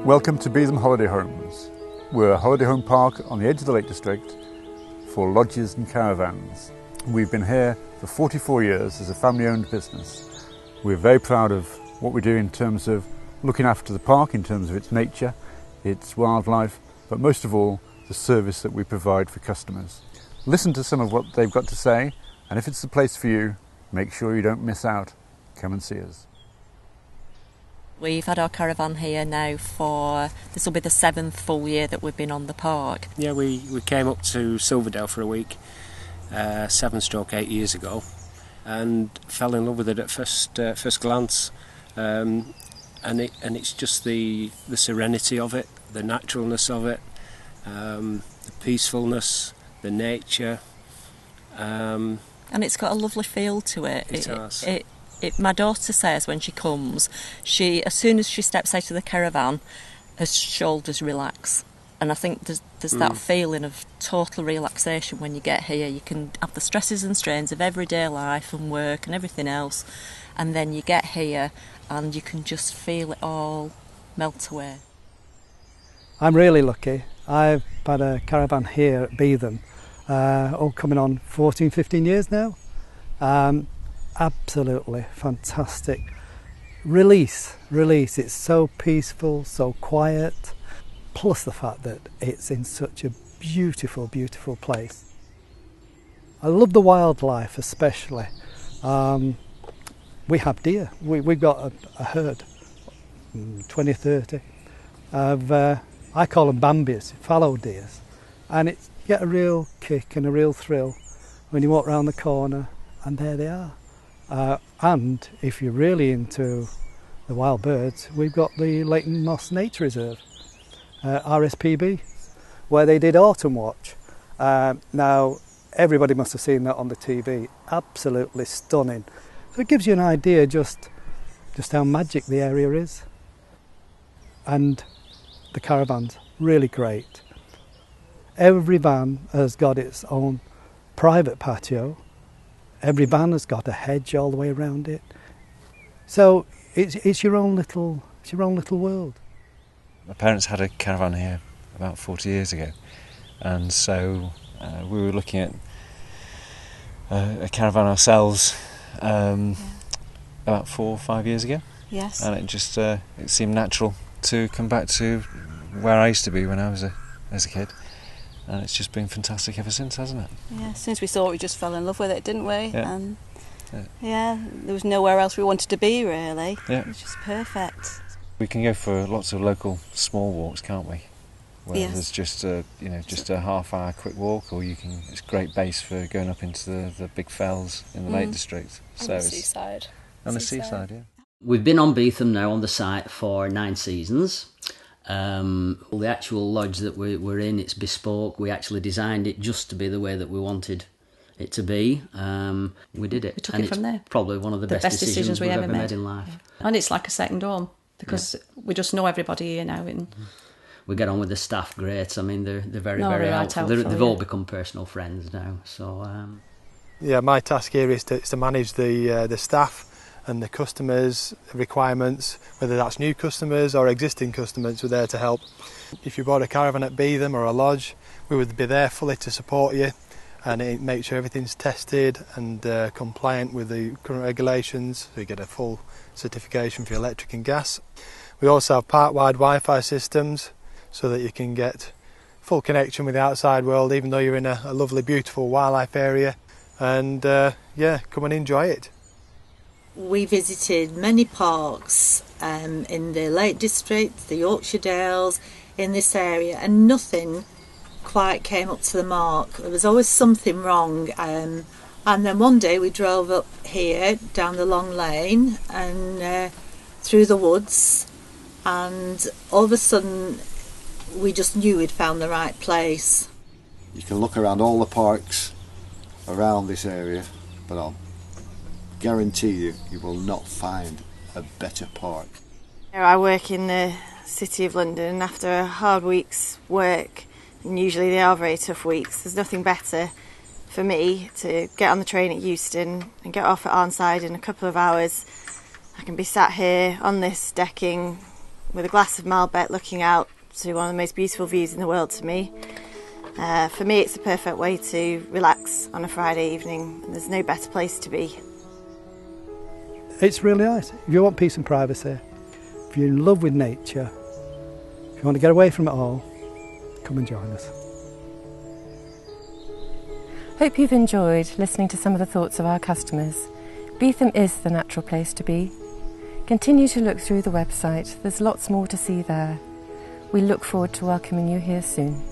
Welcome to Beetham Holiday Homes. We're a holiday home park on the edge of the Lake District for lodges and caravans. We've been here for 44 years as a family-owned business. We're very proud of what we do in terms of looking after the park, in terms of its nature, its wildlife, but most of all, the service that we provide for customers. Listen to some of what they've got to say, and if it's the place for you, make sure you don't miss out. Come and see us. We've had our caravan here now this will be the 7th full year that we've been on the park. Yeah, we came up to Silverdale for a week 7-8 years ago and fell in love with it at first glance. And it's just the serenity of it, the naturalness of it, the peacefulness, the nature. And it's got a lovely feel to it. It has. My daughter says when she comes, as soon as she steps out of the caravan, her shoulders relax. And I think there's that feeling of total relaxation when you get here. You can have the stresses and strains of everyday life and work and everything else, and then you get here and you can just feel it all melt away. I'm really lucky. I've had a caravan here at Beetham, coming on 14-15 years now. Absolutely fantastic. Release. It's so peaceful, so quiet, plus the fact that it's in such a beautiful, beautiful place. I love the wildlife especially. We have deer. We've got a herd, 20, 30, of, I call them Bambies, fallow deers. And you get a real kick and a real thrill when you walk round the corner and there they are. And if you're really into the wild birds, we've got the Leighton Moss Nature Reserve, RSPB, where they did Autumn Watch. Now, everybody must have seen that on the TV. Absolutely stunning. So it gives you an idea just how magic the area is. And the caravan's really great. Every van has got its own private patio. Every van has got a hedge all the way around it. So it's your own little world. My parents had a caravan here about 40 years ago, and so we were looking at a caravan ourselves about 4 or 5 years ago. Yes. And it just it seemed natural to come back to where I used to be when I was as a kid. And it's just been fantastic ever since, hasn't it? Yeah, since we saw it, we just fell in love with it, didn't we? Yeah. And there was nowhere else we wanted to be, really. Yeah. It was just perfect. We can go for lots of local small walks, can't we? Where Yes. there's just a half-hour quick walk, or it's a great base for going up into the big fells in the Lake District. On the seaside. On the seaside, yeah. We've been on Beetham now on the site for 9 seasons. The actual lodge that we're in, it's bespoke. We actually designed it just to be the way that we wanted it to be. We did it. We took it from there. Probably one of the best decisions we've ever made in life. Yeah. And it's like a second home because we just know everybody here now. We get on with the staff great. I mean, they're very helpful. They've all become personal friends now. So yeah, my task here is to manage the staff and the customers' requirements, whether that's new customers or existing customers. We're there to help. If you bought a caravan at Beetham or a lodge, we would be there fully to support you and make sure everything's tested and compliant with the current regulations, so you get a full certification for your electric and gas. We also have park-wide Wi-Fi systems so that you can get full connection with the outside world even though you're in a lovely, beautiful wildlife area. And come and enjoy it. We visited many parks in the Lake District, the Yorkshire Dales, in this area, and nothing quite came up to the mark. There was always something wrong. And then one day we drove up here down the long lane and through the woods, and all of a sudden we just knew we'd found the right place. You can look around all the parks around this area, but I'll guarantee you will not find a better park. I work in the City of London, and after a hard week's work, and usually they are very tough weeks, there's nothing better for me to get on the train at Euston and get off at Arnside in a couple of hours. I can be sat here on this decking with a glass of Malbec looking out to one of the most beautiful views in the world to me. For me, it's the perfect way to relax on a Friday evening. There's no better place to be. It's really nice. If you want peace and privacy, if you're in love with nature, if you want to get away from it all, come and join us. Hope you've enjoyed listening to some of the thoughts of our customers. Beetham is the natural place to be. Continue to look through the website, there's lots more to see there. We look forward to welcoming you here soon.